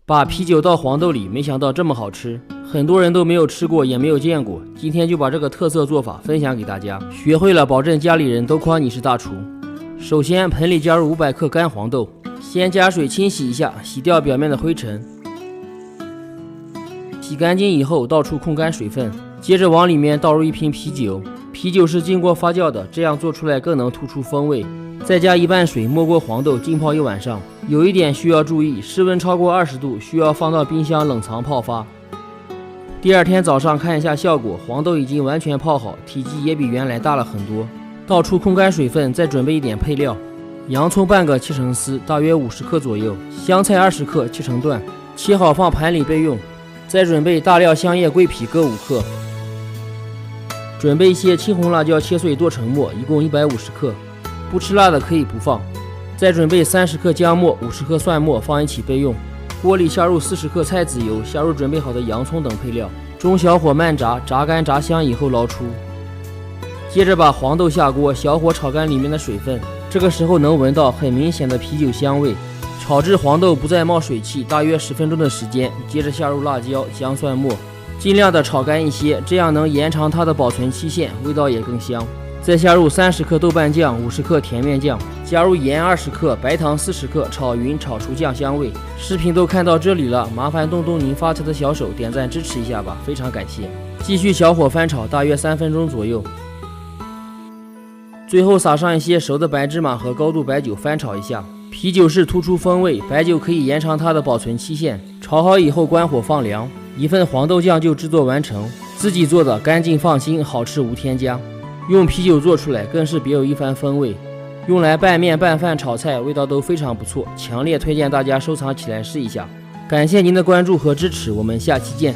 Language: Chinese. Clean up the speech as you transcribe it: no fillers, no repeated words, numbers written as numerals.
把啤酒倒黄豆里，没想到这么好吃，很多人都没有吃过也没有见过。今天就把这个特色做法分享给大家，学会了保证家里人都夸你是大厨。首先盆里加入500克干黄豆，先加水清洗一下，洗掉表面的灰尘。洗干净以后倒出控干水分，接着往里面倒入1瓶啤酒，啤酒是经过发酵的，这样做出来更能突出风味。再加1半水没过黄豆，浸泡1晚上。有一点需要注意，室温超过20度，需要放到冰箱冷藏泡发。第二天早上看一下效果，黄豆已经完全泡好，体积也比原来大了很多。倒出控干水分，再准备一点配料：洋葱半个切成丝，大约50克左右；香菜20克切成段，切好放盘里备用。再准备大料、香叶、桂皮各5克。准备一些青红辣椒切碎剁成末，一共150克，不吃辣的可以不放。再准备30克姜末、50克蒜末，放一起备用。锅里下入40克菜籽油，下入准备好的洋葱等配料，中小火慢炸，炸干炸香以后捞出。接着把黄豆下锅，小火炒干里面的水分，这个时候能闻到很明显的啤酒香味。炒至黄豆不再冒水汽，大约10分钟的时间，接着下入辣椒、姜、蒜末，尽量的炒干一些，这样能延长它的保存期限，味道也更香。再下入30克豆瓣酱、50克甜面酱，加入盐20克、白糖40克，炒匀，炒出酱香味。视频都看到这里了，麻烦动动您发财的小手，点赞支持一下吧，非常感谢。继续小火翻炒，大约3分钟左右。最后撒上一些熟的白芝麻和高度白酒，翻炒一下。啤酒是突出风味，白酒可以延长它的保存期限。炒好以后关火放凉，一份黄豆酱就制作完成。自己做的，干净放心，好吃无添加。用啤酒做出来更是别有一番风味，用来拌面、拌饭、炒菜，味道都非常不错，强烈推荐大家收藏起来试一下。感谢您的关注和支持，我们下期见。